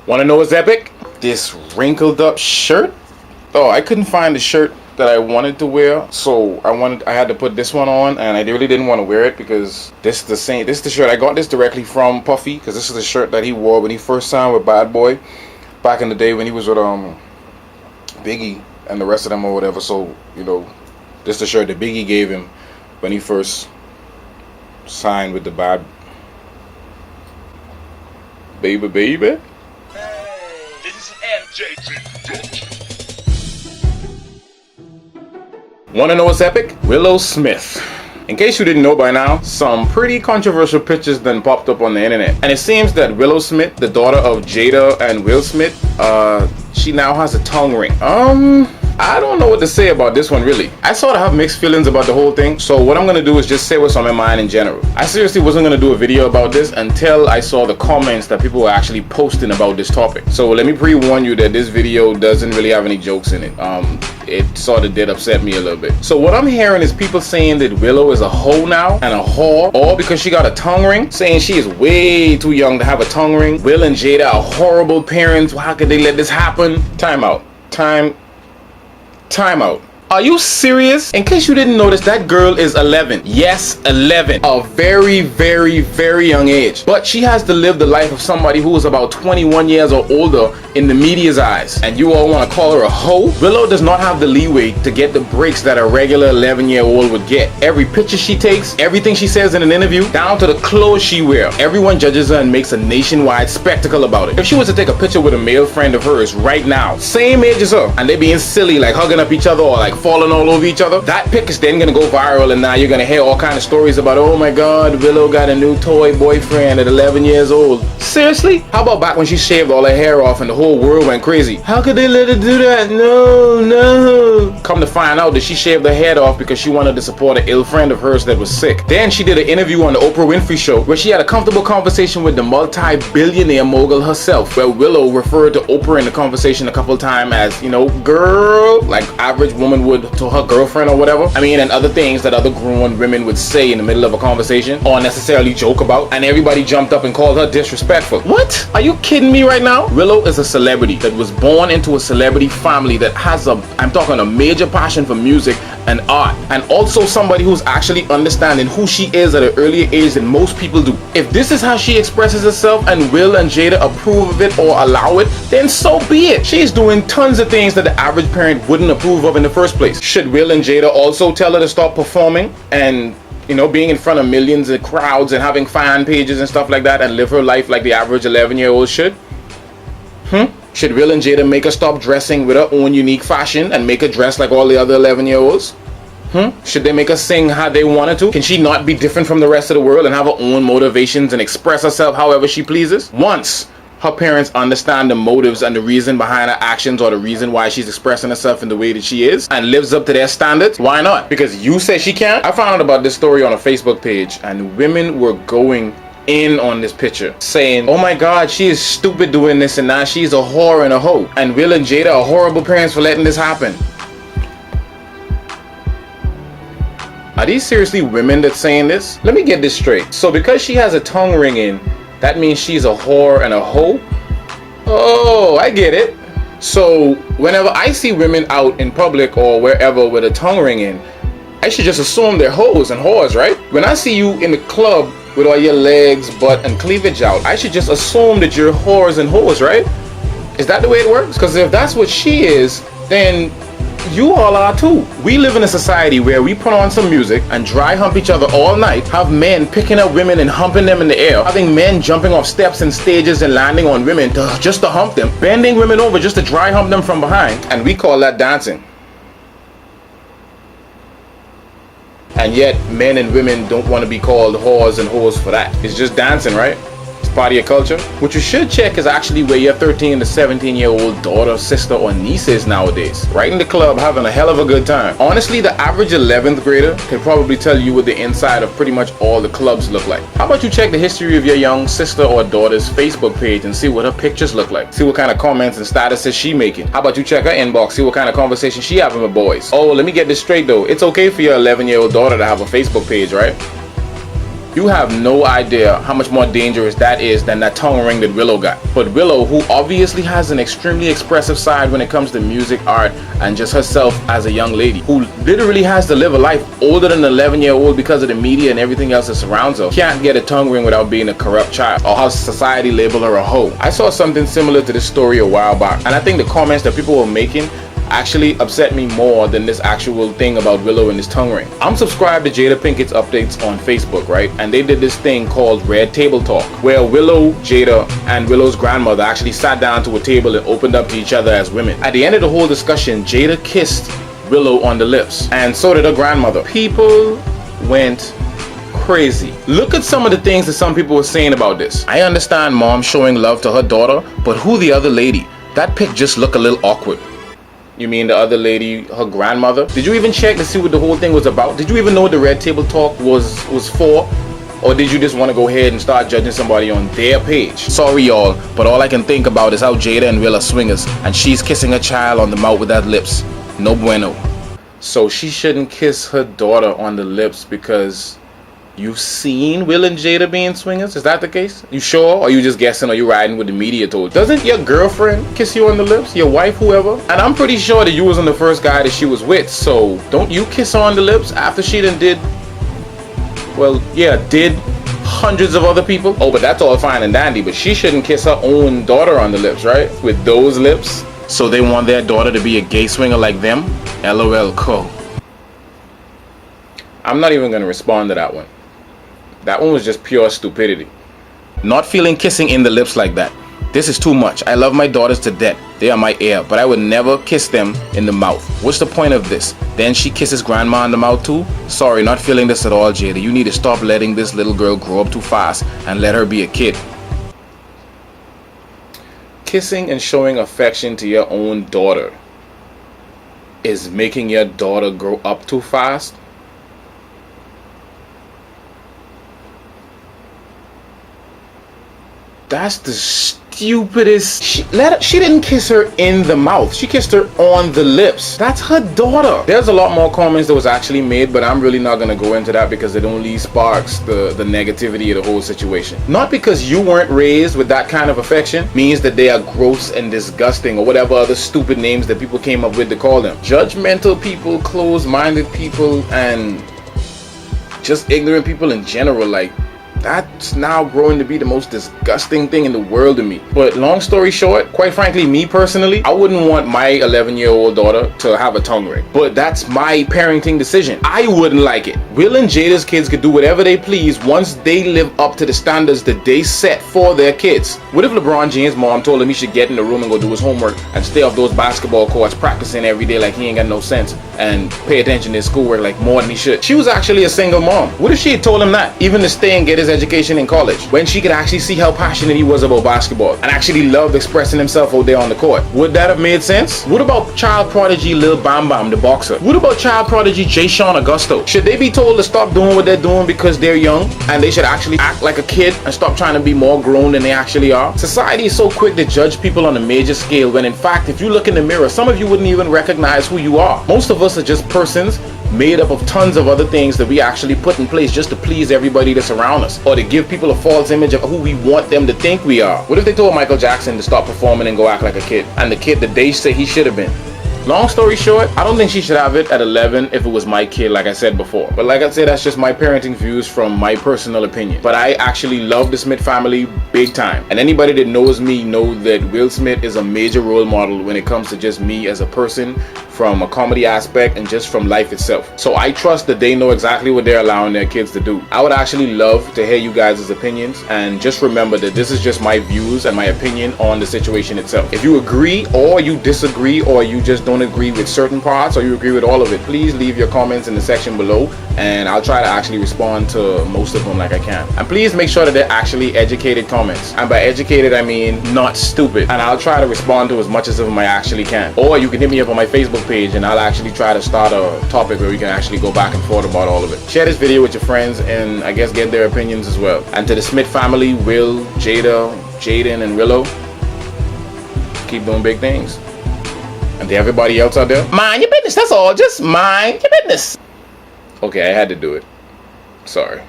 Want to know what's epic? This wrinkled up shirt. Oh, I couldn't find the shirt that I wanted to wear, so I had to put this one on, and I really didn't want to wear it because this is the shirt. I got this directly from Puffy because this is the shirt that he wore when he first signed with Bad Boy back in the day when he was with Biggie and the rest of them or whatever. So, you know, this is the shirt that Biggie gave him when he first signed with the Bad Baby. This is MJG. Want to know what's epic? Willow Smith. In case you didn't know by now, some pretty controversial pictures then popped up on the internet. And it seems that Willow Smith, the daughter of Jada and Will Smith, she now has a tongue ring. I don't know what to say about this one really. I sort of have mixed feelings about the whole thing, so what I'm gonna do is just say what's on my mind in general. I seriously wasn't gonna do a video about this until I saw the comments that people were actually posting about this topic. So let me pre-warn you that this video doesn't really have any jokes in it. It sort of did upset me a little bit. So what I'm hearing is people saying that Willow is a hoe now and a whore, all because she got a tongue ring, saying she is way too young to have a tongue ring. Will and Jada are horrible parents. How could they let this happen? Time out. Time out. Are you serious? In case you didn't notice, that girl is 11. Yes, 11. A very, very, very young age. But she has to live the life of somebody who is about 21 years or older in the media's eyes. And you all want to call her a hoe? Willow does not have the leeway to get the breaks that a regular 11-year-old would get. Every picture she takes, everything she says in an interview, down to the clothes she wears, everyone judges her and makes a nationwide spectacle about it. If she was to take a picture with a male friend of hers right now, same age as her, and they being silly, like hugging up each other or like falling all over each other, that pic is then gonna go viral, and now you're gonna hear all kind of stories about, oh my god, Willow got a new toy boyfriend at 11 years old. Seriously? How about back when she shaved all her hair off and the whole world went crazy? How could they let her do that? No. Come to find out that she shaved her head off because she wanted to support an ill friend of hers that was sick. Then she did an interview on the Oprah Winfrey Show where she had a comfortable conversation with the multi-billionaire mogul herself, where Willow referred to Oprah in the conversation a couple times as, you know, girl, like average woman would to her girlfriend or whatever. I mean, and other things that other grown women would say in the middle of a conversation or necessarily joke about, and everybody jumped up and called her disrespectful. What? Are you kidding me right now? Willow is a celebrity that was born into a celebrity family that has I'm talking a major passion for music and art, and also somebody who's actually understanding who she is at an earlier age than most people do. If this is how she expresses herself and Will and Jada approve of it or allow it, then so be it. She's doing tons of things that the average parent wouldn't approve of in the first place. Should Will and Jada also tell her to stop performing and, you know, being in front of millions of crowds and having fan pages and stuff like that and live her life like the average 11-year-old should? Should Will and Jada make her stop dressing with her own unique fashion and make her dress like all the other 11-year-olds? Should they make her sing how they wanted to? Can she not be different from the rest of the world and have her own motivations and express herself however she pleases? Once her parents understand the motives and the reason behind her actions or the reason why she's expressing herself in the way that she is and lives up to their standards, why not? Because you say she can't? I found out about this story on a Facebook page, and women were going in on this picture saying, oh my god, she is stupid doing this and now she's a whore and a hoe, and Will and Jada are horrible parents for letting this happen. Are these seriously women that's saying this? Let me get this straight. So because she has a tongue ring in, that means she's a whore and a hoe? Oh, I get it. So whenever I see women out in public or wherever with a tongue ring in, I should just assume they're hoes and whores, right? When I see you in the club with all your legs, butt, and cleavage out, I should just assume that you're whores and hoes, right? Is that the way it works? Because if that's what she is, then you all are too. We live in a society where we put on some music and dry hump each other all night, have men picking up women and humping them in the air, having men jumping off steps and stages and landing on women just to hump them, bending women over just to dry hump them from behind, and we call that dancing. And yet men and women don't want to be called whores and hoes for that. It's just dancing, right? It's part of your culture. What you should check is actually where your 13 to 17-year-old daughter, sister, or niece is nowadays. Right in the club having a hell of a good time. Honestly, the average 11th grader can probably tell you what the inside of pretty much all the clubs look like. How about you check the history of your young sister or daughter's Facebook page and see what her pictures look like. See what kind of comments and statuses she making. How about you check her inbox, see what kind of conversation she having with boys. Oh, let me get this straight though. It's okay for your 11-year-old daughter to have a Facebook page, right? You have no idea how much more dangerous that is than that tongue ring that Willow got. But Willow, who obviously has an extremely expressive side when it comes to music, art, and just herself as a young lady, who literally has to live a life older than an 11-year-old because of the media and everything else that surrounds her, can't get a tongue ring without being a corrupt child, or how society label her a hoe. I saw something similar to this story a while back, and I think the comments that people were making actually upset me more than this actual thing about Willow and this tongue ring. I'm subscribed to Jada Pinkett's updates on Facebook, right? And they did this thing called Red Table Talk, where Willow, Jada, and Willow's grandmother actually sat down to a table and opened up to each other as women. At the end of the whole discussion, Jada kissed Willow on the lips, and so did her grandmother. People went crazy. Look at some of the things that some people were saying about this. I understand mom showing love to her daughter, but who the other lady? That pic just looked a little awkward. You mean the other lady, her grandmother? Did you even check to see what the whole thing was about? Did you even know what the Red Table Talk was for? Or did you just want to go ahead and start judging somebody on their page? Sorry y'all, but all I can think about is how Jada and Will are swingers, and she's kissing a child on the mouth with that lips. No bueno. So she shouldn't kiss her daughter on the lips because you've seen Will and Jada being swingers? Is that the case? You sure? Or you just guessing, or you riding with the media told? Doesn't your girlfriend kiss you on the lips? Your wife, whoever? And I'm pretty sure that you wasn't the first guy that she was with, so don't you kiss her on the lips after she done did, well, yeah, did hundreds of other people? Oh, but that's all fine and dandy, but she shouldn't kiss her own daughter on the lips, right? With those lips? So they want their daughter to be a gay swinger like them? LOL co. I'm not even gonna respond to that one. That one was just pure stupidity. Not feeling kissing in the lips like that. This is too much. I love my daughters to death. They are my heir, but I would never kiss them in the mouth. What's the point of this? Then she kisses grandma in the mouth too? Sorry, not feeling this at all, Jada. You need to stop letting this little girl grow up too fast and let her be a kid. Kissing and showing affection to your own daughter is making your daughter grow up too fast? That's the stupidest. She didn't kiss her in the mouth. She kissed her on the lips. That's her daughter. There's a lot more comments that was actually made, but I'm really not going to go into that because it only sparks the negativity of the whole situation. Not because you weren't raised with that kind of affection means that they are gross and disgusting or whatever other stupid names that people came up with to call them. Judgmental people, closed-minded people, and just ignorant people in general, like, that's now growing to be the most disgusting thing in the world to me. But long story short, quite frankly, me personally, I wouldn't want my 11-year-old daughter to have a tongue ring. But that's my parenting decision. I wouldn't like it. Will and Jada's kids could do whatever they please once they live up to the standards that they set for their kids. What if LeBron James' mom told him he should get in the room and go do his homework and stay off those basketball courts practicing every day like he ain't got no sense and pay attention to his schoolwork like more than he should? She was actually a single mom. What if she had told him that? Even to stay and get his education in college, when she could actually see how passionate he was about basketball and actually loved expressing himself out there on the court. Would that have made sense? What about child prodigy Lil Bam Bam, the boxer? What about child prodigy Jay Sean Augusto? Should they be told to stop doing what they're doing because they're young and they should actually act like a kid and stop trying to be more grown than they actually are? Society is so quick to judge people on a major scale when in fact, if you look in the mirror, some of you wouldn't even recognize who you are. Most of us are just persons made up of tons of other things that we actually put in place just to please everybody that's around us, or to give people a false image of who we want them to think we are. What if they told Michael Jackson to stop performing and go act like a kid, and the kid that they say he should have been? Long story short, I don't think she should have it at 11 if it was my kid, like I said before. But like I said, that's just my parenting views from my personal opinion. But I actually love the Smith family big time. And anybody that knows me know that Will Smith is a major role model when it comes to just me as a person, from a comedy aspect and just from life itself. So I trust that they know exactly what they're allowing their kids to do. I would actually love to hear you guys' opinions, and just remember that this is just my views and my opinion on the situation itself. If you agree or you disagree or you just don't agree with certain parts or you agree with all of it, please leave your comments in the section below and I'll try to actually respond to most of them like I can. And please make sure that they're actually educated comments. And by educated, I mean not stupid. And I'll try to respond to as much as of them I actually can. Or you can hit me up on my Facebook page and I'll actually try to start a topic where we can actually go back and forth about all of it. Share this video with your friends and I guess get their opinions as well. And to the Smith family, Will, Jada, Jaden, and Willow, keep doing big things. And to everybody else out there, mind your business, that's all. Just mind your business. Okay, I had to do it. Sorry.